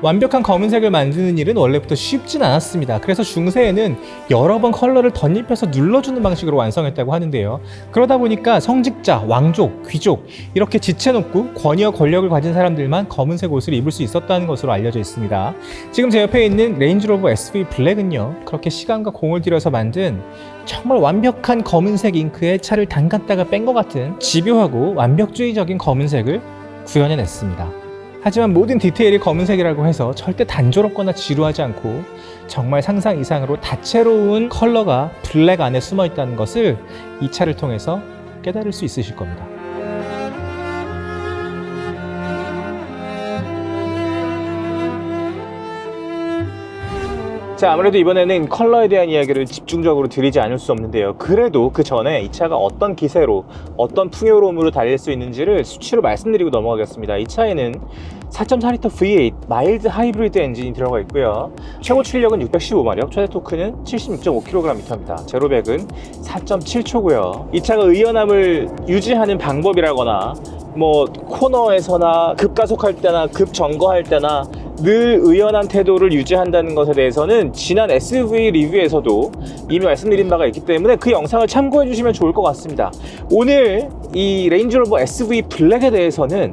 완벽한 검은색을 만드는 일은 원래부터 쉽진 않았습니다. 그래서 중세에는 여러 번 컬러를 덧입혀서 눌러주는 방식으로 완성했다고 하는데요. 그러다 보니까 성직자, 왕족, 귀족 이렇게 지체 높고 권위와 권력을 가진 사람들만 검은색 옷을 입을 수 있었다는 것으로 알려져 있습니다. 지금 제 옆에 있는 레인지로버 SV 블랙은요, 그렇게 시간과 공을 들여서 만든 정말 완벽한 검은색 잉크에 차를 담갔다가 뺀 것 같은 집요하고 완벽주의적인 검은색을 구현해냈습니다. 하지만 모든 디테일이 검은색이라고 해서 절대 단조롭거나 지루하지 않고 정말 상상 이상으로 다채로운 컬러가 블랙 안에 숨어 있다는 것을 이 차를 통해서 깨달을 수 있으실 겁니다. 자, 아무래도 이번에는 컬러에 대한 이야기를 집중적으로 드리지 않을 수 없는데요. 그래도 그 전에 이 차가 어떤 기세로, 어떤 풍요로움으로 달릴 수 있는지를 수치로 말씀드리고 넘어가겠습니다. 이 차에는 4.4L V8 마일드 하이브리드 엔진이 들어가 있고요. 최고 출력은 615마력, 최대 토크는 76.5kgm입니다. 제로백은 4.7초고요. 이 차가 의연함을 유지하는 방법이라거나 코너에서나 급가속할 때나 급정거할 때나 늘 의연한 태도를 유지한다는 것에 대해서는 지난 SUV 리뷰에서도 이미 말씀드린 바가 있기 때문에 그 영상을 참고해 주시면 좋을 것 같습니다. 오늘 이 레인지로버 SV 블랙에 대해서는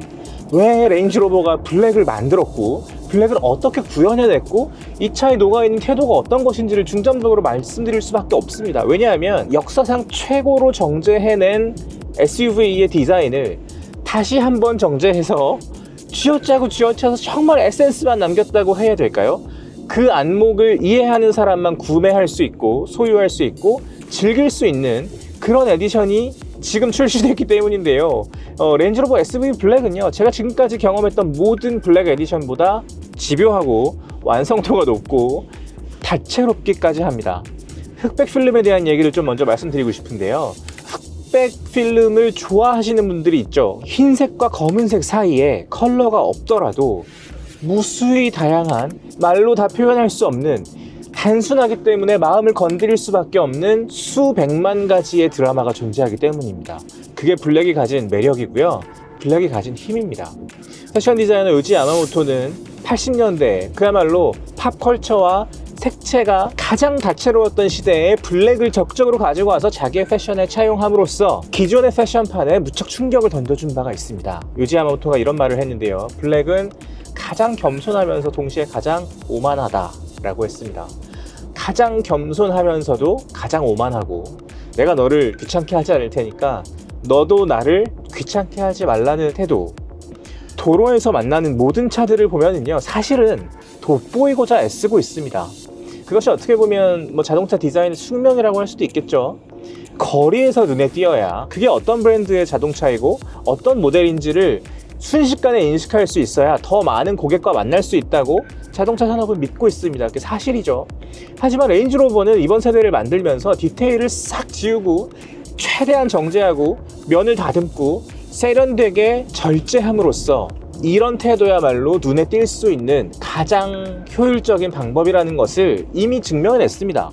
왜 레인지로버가 블랙을 만들었고 블랙을 어떻게 구현해냈고 이 차에 녹아있는 태도가 어떤 것인지를 중점적으로 말씀드릴 수밖에 없습니다. 왜냐하면 역사상 최고로 정제해낸 SUV의 디자인을 다시 한번 정제해서 쥐어짜고 쥐어짜서 정말 에센스만 남겼다고 해야 될까요? 그 안목을 이해하는 사람만 구매할 수 있고 소유할 수 있고 즐길 수 있는 그런 에디션이 지금 출시됐기 때문인데요. 렌즈로버 SV 블랙은요, 제가 지금까지 경험했던 모든 블랙 에디션보다 집요하고 완성도가 높고 다채롭기까지 합니다. 흑백 필름에 대한 얘기를 좀 먼저 말씀드리고 싶은데요. 흑백 필름을 좋아하시는 분들이 있죠. 흰색과 검은색 사이에 컬러가 없더라도 무수히 다양한, 말로 다 표현할 수 없는, 단순하기 때문에 마음을 건드릴 수밖에 없는 수백만 가지의 드라마가 존재하기 때문입니다. 그게 블랙이 가진 매력이고요, 블랙이 가진 힘입니다. 패션 디자이너 요지 야마모토는 80년대 그야말로 팝컬처와 색채가 가장 다채로웠던 시대에 블랙을 적극적으로 가지고 와서 자기의 패션에 차용함으로써 기존의 패션판에 무척 충격을 던져준 바가 있습니다. 요지 야마모토가 이런 말을 했는데요. 블랙은 가장 겸손하면서 동시에 가장 오만하다 라고 했습니다. 가장 겸손하면서도 가장 오만하고, 내가 너를 귀찮게 하지 않을 테니까 너도 나를 귀찮게 하지 말라는 태도. 도로에서 만나는 모든 차들을 보면은요, 사실은 돋보이고자 애쓰고 있습니다. 그것이 어떻게 보면 자동차 디자인의 숙명이라고 할 수도 있겠죠. 거리에서 눈에 띄어야 그게 어떤 브랜드의 자동차이고 어떤 모델인지를 순식간에 인식할 수 있어야 더 많은 고객과 만날 수 있다고 자동차 산업은 믿고 있습니다. 그게 사실이죠. 하지만 레인지로버는 이번 세대를 만들면서 디테일을 싹 지우고 최대한 정제하고 면을 다듬고 세련되게 절제함으로써 이런 태도야말로 눈에 띌 수 있는 가장 효율적인 방법이라는 것을 이미 증명해냈습니다.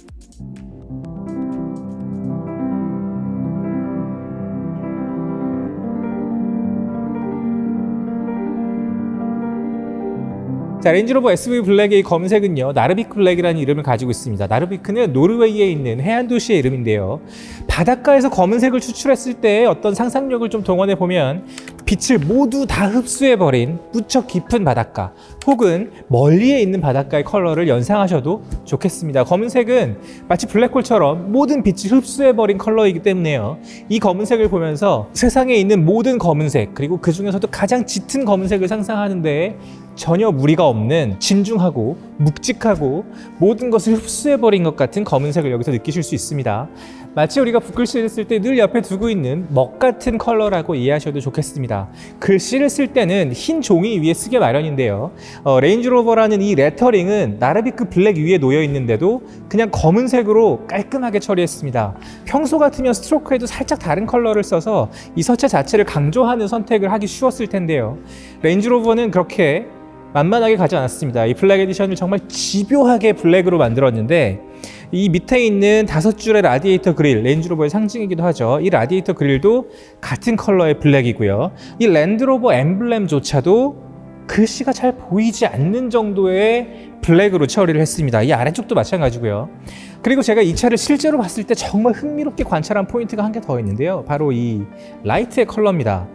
자, 렌즈로버 SV 블랙의 검은색은요, 나르비크 블랙이라는 이름을 가지고 있습니다. 나르비크는 노르웨이에 있는 해안 도시의 이름인데요. 바닷가에서 검은색을 추출했을 때 어떤 상상력을 좀 동원해 보면 빛을 모두 다 흡수해버린 무척 깊은 바닷가, 혹은 멀리에 있는 바닷가의 컬러를 연상하셔도 좋겠습니다. 검은색은 마치 블랙홀처럼 모든 빛을 흡수해버린 컬러이기 때문에요, 이 검은색을 보면서 세상에 있는 모든 검은색, 그리고 그 중에서도 가장 짙은 검은색을 상상하는데 전혀 무리가 없는 진중하고 묵직하고 모든 것을 흡수해버린 것 같은 검은색을 여기서 느끼실 수 있습니다. 마치 우리가 붓글씨를 쓸 때 늘 옆에 두고 있는 먹 같은 컬러라고 이해하셔도 좋겠습니다. 글씨를 쓸 때는 흰 종이 위에 쓰게 마련인데요, 레인지로버라는 이 레터링은 나르비크 블랙 위에 놓여 있는데도 그냥 검은색으로 깔끔하게 처리했습니다. 평소 같으면 스트로크에도 살짝 다른 컬러를 써서 이 서체 자체를 강조하는 선택을 하기 쉬웠을 텐데요, 레인지로버는 그렇게 만만하게 가지 않았습니다. 이 블랙 에디션을 정말 집요하게 블랙으로 만들었는데, 이 밑에 있는 5줄의 라디에이터 그릴, 렌즈로버의 상징이기도 하죠. 이 라디에이터 그릴도 같은 컬러의 블랙이고요. 이 랜드로버 엠블렘조차도 글씨가 잘 보이지 않는 정도의 블랙으로 처리를 했습니다. 이 아래쪽도 마찬가지고요. 그리고 제가 이 차를 실제로 봤을 때 정말 흥미롭게 관찰한 포인트가 한 개 더 있는데요. 바로 이 라이트의 컬러입니다.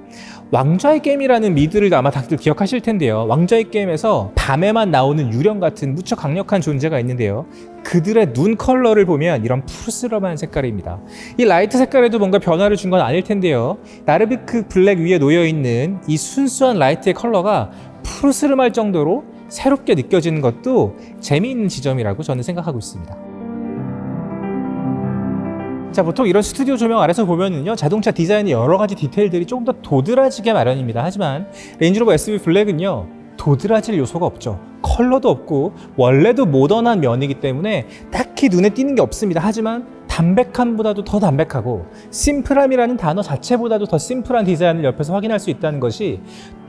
왕좌의 게임이라는 미드를 아마 다들 기억하실 텐데요. 왕좌의 게임에서 밤에만 나오는 유령 같은 무척 강력한 존재가 있는데요. 그들의 눈 컬러를 보면 이런 푸르스름한 색깔입니다. 이 라이트 색깔에도 뭔가 변화를 준 건 아닐 텐데요. 나르비크 블랙 위에 놓여있는 이 순수한 라이트의 컬러가 푸르스름할 정도로 새롭게 느껴지는 것도 재미있는 지점이라고 저는 생각하고 있습니다. 자, 보통 이런 스튜디오 조명 아래서 보면은요, 자동차 디자인의 여러 가지 디테일들이 조금 더 도드라지게 마련입니다. 하지만 레인지로버 SV 블랙은요, 도드라질 요소가 없죠. 컬러도 없고 원래도 모던한 면이기 때문에 딱히 눈에 띄는 게 없습니다. 하지만 담백함보다도 더 담백하고 심플함이라는 단어 자체보다도 더 심플한 디자인을 옆에서 확인할 수 있다는 것이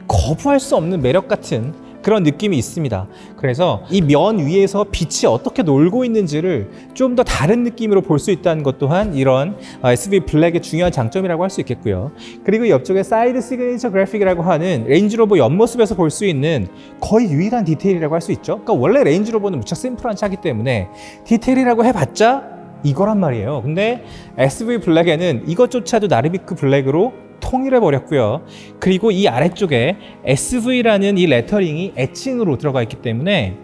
거부할 수 없는 매력 같은 그런 느낌이 있습니다. 그래서 이 면 위에서 빛이 어떻게 놀고 있는지를 좀 더 다른 느낌으로 볼 수 있다는 것 또한 이런 SV 블랙의 중요한 장점이라고 할 수 있겠고요. 그리고 옆쪽에 사이드 시그니처 그래픽이라고 하는 레인지로버 옆모습에서 볼 수 있는 거의 유일한 디테일이라고 할 수 있죠. 그러니까 원래 레인지로버는 무척 심플한 차기 때문에 디테일이라고 해봤자 이거란 말이에요. 근데 SV 블랙에는 이것조차도 나르비크 블랙으로 통일해 버렸고요. 그리고 이 아래쪽에 SV라는 이 레터링이 애칭으로 들어가 있기 때문에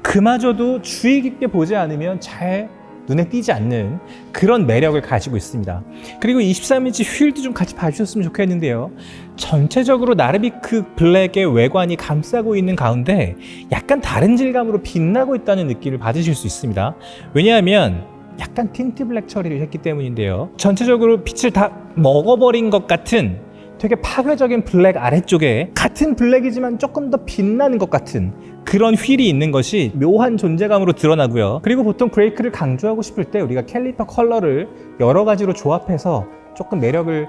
그마저도 주의 깊게 보지 않으면 잘 눈에 띄지 않는 그런 매력을 가지고 있습니다. 그리고 23인치 휠도 좀 같이 봐주셨으면 좋겠는데요. 전체적으로 나르비크 블랙의 외관이 감싸고 있는 가운데 약간 다른 질감으로 빛나고 있다는 느낌을 받으실 수 있습니다. 왜냐하면 약간 틴트 블랙 처리를 했기 때문인데요. 전체적으로 빛을 다 먹어버린 것 같은 되게 파괴적인 블랙 아래쪽에 같은 블랙이지만 조금 더 빛나는 것 같은 그런 휠이 있는 것이 묘한 존재감으로 드러나고요. 그리고 보통 브레이크를 강조하고 싶을 때 우리가 캘리퍼 컬러를 여러 가지로 조합해서 조금 매력을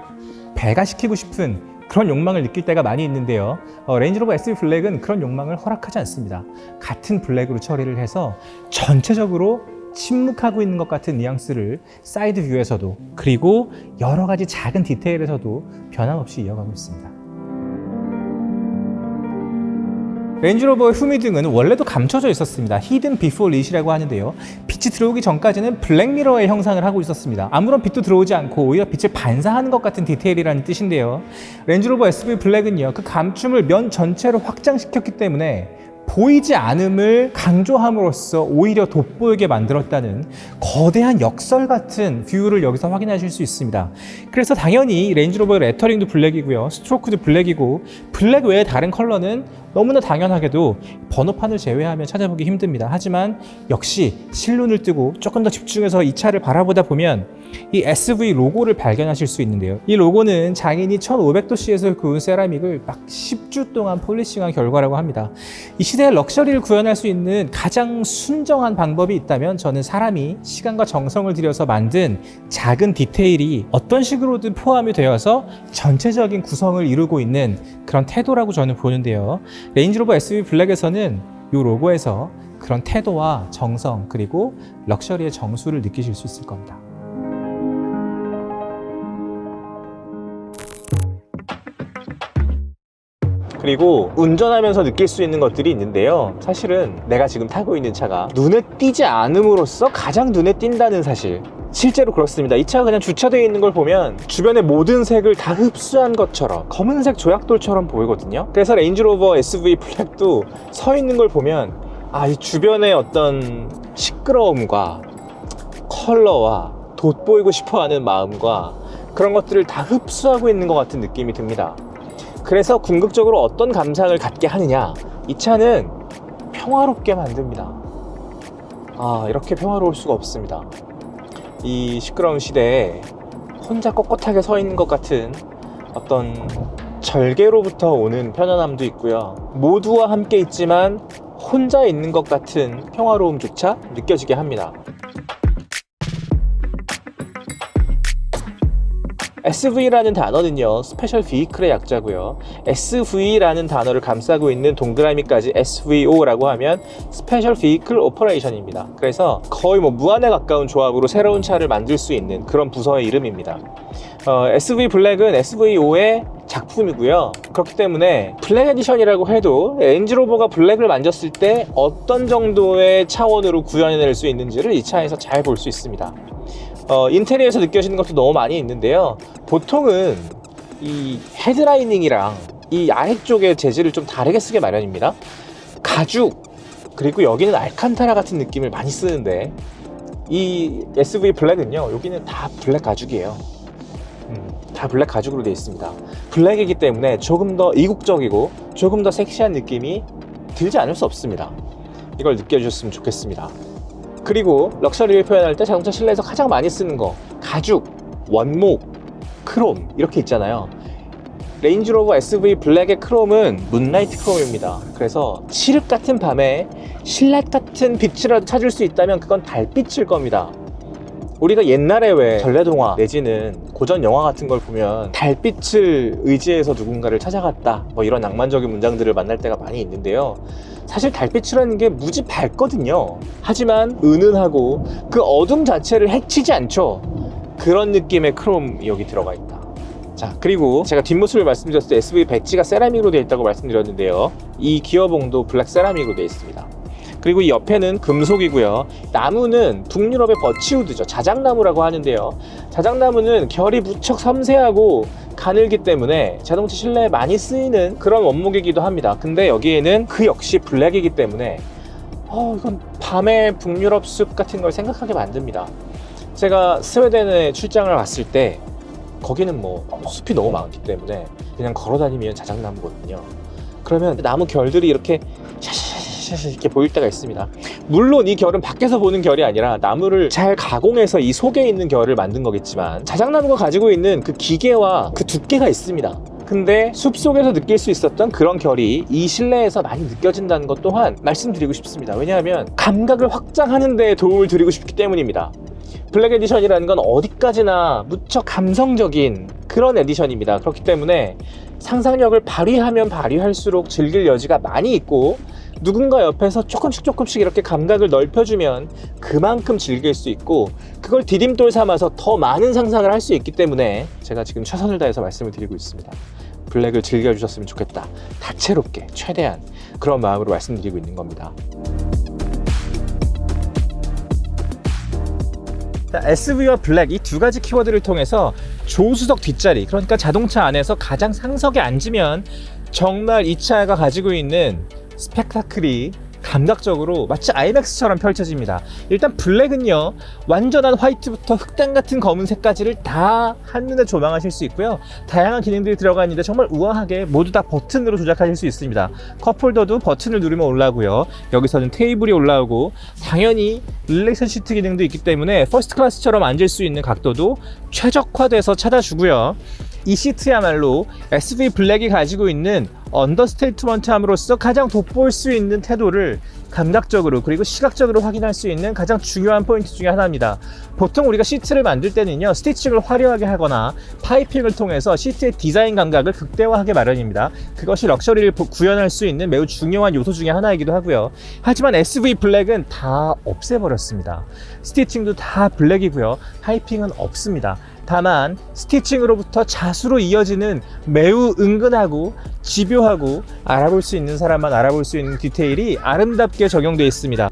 배가시키고 싶은 그런 욕망을 느낄 때가 많이 있는데요. 레인지로버 SV 블랙은 그런 욕망을 허락하지 않습니다. 같은 블랙으로 처리를 해서 전체적으로 침묵하고 있는 것 같은 뉘앙스를 사이드 뷰에서도 그리고 여러 가지 작은 디테일에서도 변함없이 이어가고 있습니다. 레인지로버의 후미등은 원래도 감춰져 있었습니다. 히든 비포 릿이라고 하는데요. 빛이 들어오기 전까지는 블랙미러의 형상을 하고 있었습니다. 아무런 빛도 들어오지 않고 오히려 빛을 반사하는 것 같은 디테일이라는 뜻인데요. 레인지로버 SV 블랙은요, 그 감춤을 면 전체로 확장시켰기 때문에 보이지 않음을 강조함으로써 오히려 돋보이게 만들었다는 거대한 역설 같은 뷰를 여기서 확인하실 수 있습니다. 그래서 당연히 레인지로버의 레터링도 블랙이고요, 스트로크도 블랙이고 블랙 외에 다른 컬러는 너무나 당연하게도 번호판을 제외하면 찾아보기 힘듭니다. 하지만 역시 실눈을 뜨고 조금 더 집중해서 이 차를 바라보다 보면 이 SV 로고를 발견하실 수 있는데요. 이 로고는 장인이 1500도씨에서 구운 세라믹을 막 10주 동안 폴리싱한 결과라고 합니다. 이 시대의 럭셔리를 구현할 수 있는 가장 순정한 방법이 있다면 저는 사람이 시간과 정성을 들여서 만든 작은 디테일이 어떤 식으로든 포함이 되어서 전체적인 구성을 이루고 있는 그런 태도라고 저는 보는데요. 레인지로버 SV 블랙에서는 이 로고에서 그런 태도와 정성 그리고 럭셔리의 정수를 느끼실 수 있을 겁니다. 그리고 운전하면서 느낄 수 있는 것들이 있는데요. 사실은 내가 지금 타고 있는 차가 눈에 띄지 않음으로써 가장 눈에 띈다는 사실, 실제로 그렇습니다. 이 차가 그냥 주차되어 있는 걸 보면 주변의 모든 색을 다 흡수한 것처럼 검은색 조약돌처럼 보이거든요. 그래서 레인지로버 SV 블랙도 서 있는 걸 보면 이 주변의 어떤 시끄러움과 컬러와 돋보이고 싶어하는 마음과 그런 것들을 다 흡수하고 있는 것 같은 느낌이 듭니다. 그래서 궁극적으로 어떤 감상을 갖게 하느냐, 이 차는 평화롭게 만듭니다. 이렇게 평화로울 수가 없습니다. 이 시끄러운 시대에 혼자 꼿꼿하게 서 있는 것 같은 어떤 절개로부터 오는 편안함도 있고요, 모두와 함께 있지만 혼자 있는 것 같은 평화로움조차 느껴지게 합니다. SV라는 단어는요, 스페셜 비이클의 약자고요. SV라는 단어를 감싸고 있는 동그라미까지 SVO라고 하면 스페셜 비이클 오퍼레이션입니다. 그래서 거의 무한에 가까운 조합으로 새로운 차를 만들 수 있는 그런 부서의 이름입니다. SV 블랙은 SVO의 작품이고요. 그렇기 때문에 블랙 에디션이라고 해도 렌즈로버가 블랙을 만졌을 때 어떤 정도의 차원으로 구현해낼 수 있는지를 이 차에서 잘 볼 수 있습니다. 인테리어에서 느껴지는 것도 너무 많이 있는데요. 보통은 이 헤드라이닝이랑 이 아래쪽의 재질을 좀 다르게 쓰게 마련입니다. 가죽, 그리고 여기는 알칸타라 같은 느낌을 많이 쓰는데 이 SV 블랙은요, 여기는 다 블랙 가죽이에요. 다 블랙 가죽으로 되어 있습니다. 블랙이기 때문에 조금 더 이국적이고 조금 더 섹시한 느낌이 들지 않을 수 없습니다. 이걸 느껴주셨으면 좋겠습니다. 그리고 럭셔리를 표현할 때 자동차 실내에서 가장 많이 쓰는 거, 가죽, 원목, 크롬 이렇게 있잖아요. 레인지로버 SV 블랙의 크롬은 문라이트 크롬입니다. 그래서 칠흑 같은 밤에 실랏 같은 빛이라도 찾을 수 있다면 그건 달빛일 겁니다. 우리가 옛날에 왜 전래동화 내지는 고전 영화 같은 걸 보면 달빛을 의지해서 누군가를 찾아갔다, 뭐 이런 낭만적인 문장들을 만날 때가 많이 있는데요. 사실 달빛이라는 게 무지 밝거든요. 하지만 은은하고 그 어둠 자체를 해치지 않죠. 그런 느낌의 크롬이 여기 들어가 있다. 자, 그리고 제가 뒷모습을 말씀드렸을 때 SV 배지가 세라믹으로 되어 있다고 말씀드렸는데요. 이 기어봉도 블랙 세라믹으로 되어 있습니다. 그리고 이 옆에는 금속이고요. 나무는 북유럽의 버치우드죠. 자작나무라고 하는데요. 자작나무는 결이 무척 섬세하고 가늘기 때문에 자동차 실내에 많이 쓰이는 그런 원목이기도 합니다. 근데 여기에는 그 역시 블랙이기 때문에 이건 밤의 북유럽 숲 같은 걸 생각하게 만듭니다. 제가 스웨덴에 출장을 갔을 때 거기는 뭐 숲이 너무 많기 때문에 그냥 걸어다니면 자작나무거든요. 그러면 나무 결들이 이렇게 샤샤샤샤 이렇게 보일 때가 있습니다. 물론 이 결은 밖에서 보는 결이 아니라 나무를 잘 가공해서 이 속에 있는 결을 만든 거겠지만 자작나무가 가지고 있는 그 기계와 그 두께가 있습니다. 근데 숲속에서 느낄 수 있었던 그런 결이 이 실내에서 많이 느껴진다는 것 또한 말씀드리고 싶습니다. 왜냐하면 감각을 확장하는 데 도움을 드리고 싶기 때문입니다. 블랙 에디션이라는 건 어디까지나 무척 감성적인 그런 에디션입니다. 그렇기 때문에 상상력을 발휘하면 발휘할수록 즐길 여지가 많이 있고, 누군가 옆에서 조금씩 이렇게 감각을 넓혀주면 그만큼 즐길 수 있고, 그걸 디딤돌 삼아서 더 많은 상상을 할 수 있기 때문에 제가 지금 최선을 다해서 말씀을 드리고 있습니다. 블랙을 즐겨주셨으면 좋겠다, 다채롭게 최대한, 그런 마음으로 말씀드리고 있는 겁니다. SV와 블랙, 이 두 가지 키워드를 통해서 조수석 뒷자리, 그러니까 자동차 안에서 가장 상석에 앉으면 정말 이 차가 가지고 있는 스펙타클이 감각적으로 마치 아이맥스처럼 펼쳐집니다. 일단 블랙은요, 완전한 화이트부터 흑당 같은 검은색까지를 다 한눈에 조망하실 수 있고요. 다양한 기능들이 들어가 있는데 정말 우아하게 모두 다 버튼으로 조작하실 수 있습니다. 컵홀더도 버튼을 누르면 올라오고요. 여기서는 테이블이 올라오고, 당연히 릴렉션 시트 기능도 있기 때문에 퍼스트 클래스처럼 앉을 수 있는 각도도 최적화돼서 찾아주고요. 이 시트야말로 SV 블랙이 가지고 있는 언더스테이트먼트함으로써 가장 돋보일 수 있는 태도를 감각적으로 그리고 시각적으로 확인할 수 있는 가장 중요한 포인트 중에 하나입니다. 보통 우리가 시트를 만들 때는요, 스티칭을 화려하게 하거나 파이핑을 통해서 시트의 디자인 감각을 극대화하게 마련입니다. 그것이 럭셔리를 구현할 수 있는 매우 중요한 요소 중에 하나이기도 하고요. 하지만 SV 블랙은 다 없애버렸습니다. 스티칭도 다 블랙이고요. 파이핑은 없습니다. 다만 스티칭으로부터 자수로 이어지는 매우 은근하고 집요하고 알아볼 수 있는 사람만 알아볼 수 있는 디테일이 아름답게 적용되어 있습니다.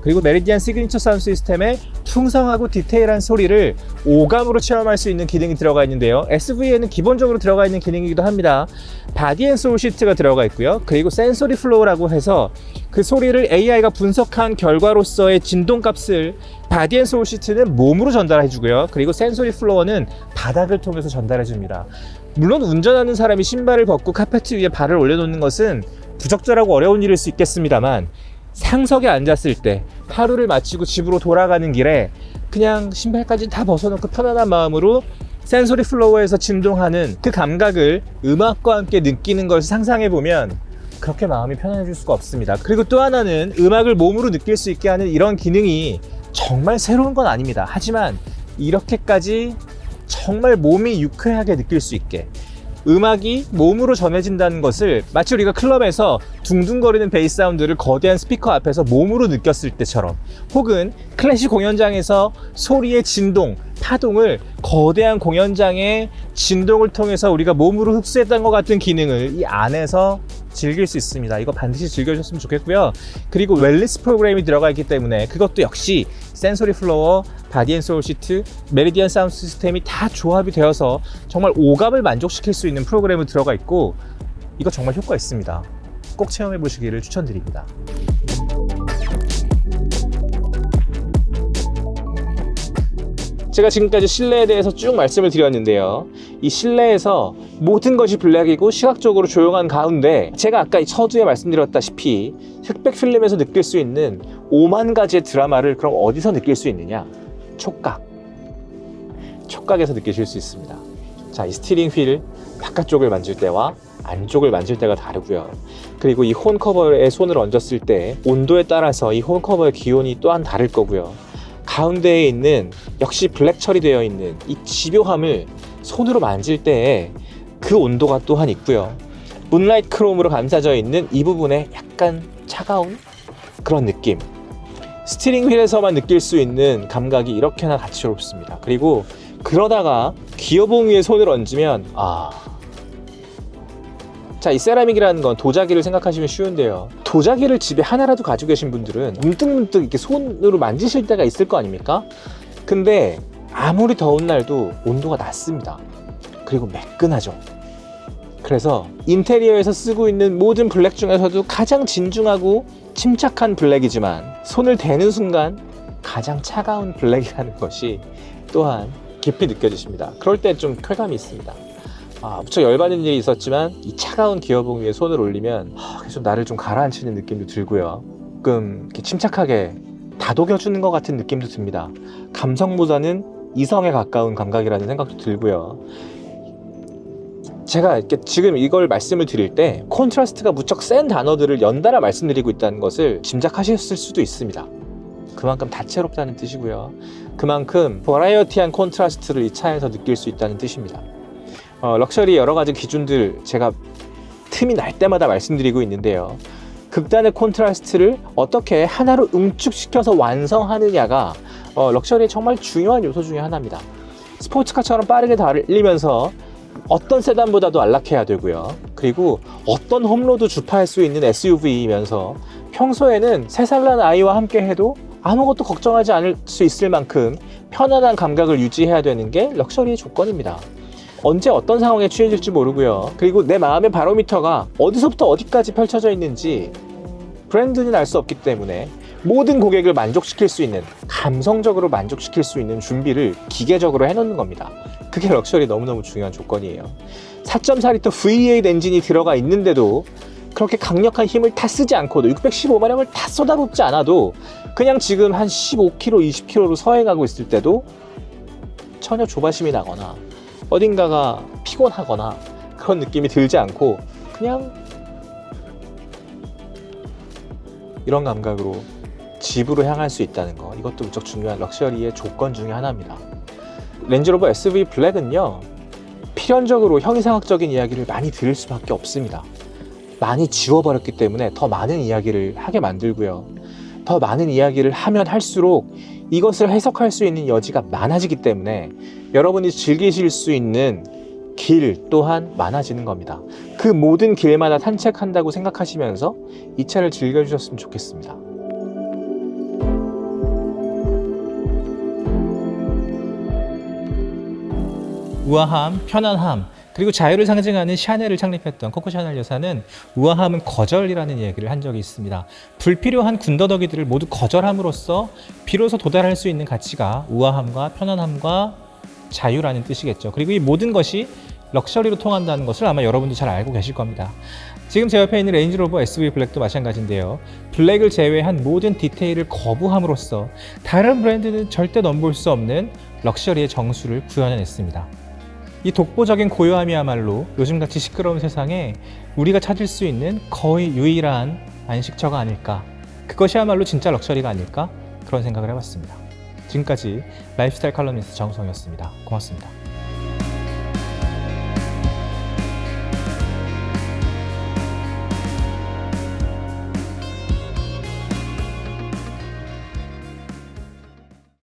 그리고 메리디안 시그니처 사운드 시스템의 풍성하고 디테일한 소리를 오감으로 체험할 수 있는 기능이 들어가 있는데요. SV에는 기본적으로 들어가 있는 기능이기도 합니다. 바디 앤 소울 시트가 들어가 있고요. 그리고 센소리 플로우라고 해서 그 소리를 AI가 분석한 결과로서의 진동값을 바디 앤 소울 시트는 몸으로 전달해 주고요. 그리고 센소리 플로어는 바닥을 통해서 전달해 줍니다. 물론 운전하는 사람이 신발을 벗고 카페트 위에 발을 올려놓는 것은 부적절하고 어려운 일일 수 있겠습니다만, 상석에 앉았을 때 하루를 마치고 집으로 돌아가는 길에 그냥 신발까지 다 벗어놓고 편안한 마음으로 센소리 플로어에서 진동하는 그 감각을 음악과 함께 느끼는 것을 상상해보면 그렇게 마음이 편안해질 수가 없습니다. 그리고 또 하나는 음악을 몸으로 느낄 수 있게 하는 이런 기능이 정말 새로운 건 아닙니다. 하지만 이렇게까지 정말 몸이 유쾌하게 느낄 수 있게, 음악이 몸으로 전해진다는 것을 마치 우리가 클럽에서 둥둥거리는 베이스 사운드를 거대한 스피커 앞에서 몸으로 느꼈을 때처럼, 혹은 클래식 공연장에서 소리의 진동, 파동을 거대한 공연장의 진동을 통해서 우리가 몸으로 흡수했던 것 같은 기능을 이 안에서 즐길 수 있습니다. 이거 반드시 즐겨주셨으면 좋겠고요. 그리고 웰리스 프로그램이 들어가 있기 때문에 그것도 역시 센소리 플로어, 바디 앤 소울 시트, 메리디안 사운드 시스템이 다 조합이 되어서 정말 오감을 만족시킬 수 있는 프로그램이 들어가 있고, 이거 정말 효과 있습니다. 꼭 체험해 보시기를 추천드립니다. 제가 지금까지 실내에 대해서 쭉 말씀을 드렸는데요. 이 실내에서 모든 것이 블랙이고 시각적으로 조용한 가운데, 제가 아까 서두에 말씀드렸다시피 흑백 필름에서 느낄 수 있는 5만 가지의 드라마를 그럼 어디서 느낄 수 있느냐? 촉각에서 느끼실 수 있습니다. 자, 이 스티링 휠 바깥쪽을 만질 때와 안쪽을 만질 때가 다르고요. 그리고 이 혼 커버에 손을 얹었을 때 온도에 따라서 이 혼 커버의 기온이 또한 다를 거고요. 가운데에 있는 역시 블랙 처리되어 있는 이 집요함을 손으로 만질 때에 그 온도가 또한 있고요. 문라이트 크롬으로 감싸져 있는 이 부분에 약간 차가운 그런 느낌, 스티링 휠에서만 느낄 수 있는 감각이 이렇게나 다채롭습니다. 그리고 그러다가 기어봉 위에 손을 얹으면 자, 이 세라믹이라는 건 도자기를 생각하시면 쉬운데요. 도자기를 집에 하나라도 가지고 계신 분들은 문득문득 이렇게 손으로 만지실 때가 있을 거 아닙니까? 근데 아무리 더운 날도 온도가 낮습니다. 그리고 매끈하죠. 그래서 인테리어에서 쓰고 있는 모든 블랙 중에서도 가장 진중하고 침착한 블랙이지만 손을 대는 순간 가장 차가운 블랙이라는 것이 또한 깊이 느껴지십니다. 그럴 때 좀 쾌감이 있습니다. 무척 열받는 일이 있었지만 이 차가운 기어봉 위에 손을 올리면 계속 나를 좀 가라앉히는 느낌도 들고요. 조금 이렇게 침착하게 다독여주는 것 같은 느낌도 듭니다. 감성보다는 이성에 가까운 감각이라는 생각도 들고요. 제가 이렇게 지금 이걸 말씀을 드릴 때 콘트라스트가 무척 센 단어들을 연달아 말씀드리고 있다는 것을 짐작하셨을 수도 있습니다. 그만큼 다채롭다는 뜻이고요. 그만큼 버라이어티한 콘트라스트를 이 차에서 느낄 수 있다는 뜻입니다. 럭셔리 여러 가지 기준들 제가 틈이 날 때마다 말씀드리고 있는데요. 극단의 콘트라스트를 어떻게 하나로 응축시켜서 완성하느냐가 럭셔리의 정말 중요한 요소 중에 하나입니다. 스포츠카처럼 빠르게 달리면서 어떤 세단보다도 안락해야 되고요. 그리고 어떤 홈로드 주파할 수 있는 SUV이면서 평소에는 3살 난 아이와 함께 해도 아무것도 걱정하지 않을 수 있을 만큼 편안한 감각을 유지해야 되는 게 럭셔리의 조건입니다. 언제 어떤 상황에 취해질지 모르고요. 그리고 내 마음의 바로미터가 어디서부터 어디까지 펼쳐져 있는지 브랜드는 알 수 없기 때문에 모든 고객을 만족시킬 수 있는, 감성적으로 만족시킬 수 있는 준비를 기계적으로 해놓는 겁니다. 그게 럭셔리 너무너무 중요한 조건이에요. 4.4L V8 엔진이 들어가 있는데도 그렇게 강력한 힘을 다 쓰지 않고도 615마력을 다 쏟아붓지 않아도 그냥 지금 한 15km, 20km로 서행하고 있을 때도 전혀 조바심이 나거나 어딘가가 피곤하거나 그런 느낌이 들지 않고 그냥 이런 감각으로 집으로 향할 수 있다는 거, 이것도 무척 중요한 럭셔리의 조건 중에 하나입니다. 렌즈로버 SV 블랙은요, 필연적으로 형이상학적인 이야기를 많이 들을 수밖에 없습니다. 많이 지워버렸기 때문에 더 많은 이야기를 하게 만들고요. 더 많은 이야기를 하면 할수록 이것을 해석할 수 있는 여지가 많아지기 때문에 여러분이 즐기실 수 있는 길 또한 많아지는 겁니다. 그 모든 길마다 산책한다고 생각하시면서 이 차를 즐겨주셨으면 좋겠습니다. 우아함, 편안함, 그리고 자유를 상징하는 샤넬을 창립했던 코코 샤넬 여사는 우아함은 거절이라는 얘기를 한 적이 있습니다. 불필요한 군더더기들을 모두 거절함으로써 비로소 도달할 수 있는 가치가 우아함과 편안함과 자유라는 뜻이겠죠. 그리고 이 모든 것이 럭셔리로 통한다는 것을 아마 여러분도 잘 알고 계실 겁니다. 지금 제 옆에 있는 레인지로버 SV 블랙도 마찬가지인데요. 블랙을 제외한 모든 디테일을 거부함으로써 다른 브랜드는 절대 넘볼 수 없는 럭셔리의 정수를 구현해냈습니다. 이 독보적인 고요함이야말로 요즘같이 시끄러운 세상에 우리가 찾을 수 있는 거의 유일한 안식처가 아닐까, 그것이야말로 진짜 럭셔리가 아닐까, 그런 생각을 해봤습니다. 지금까지 라이프스타일 칼럼니스트 정우성이었습니다. 고맙습니다.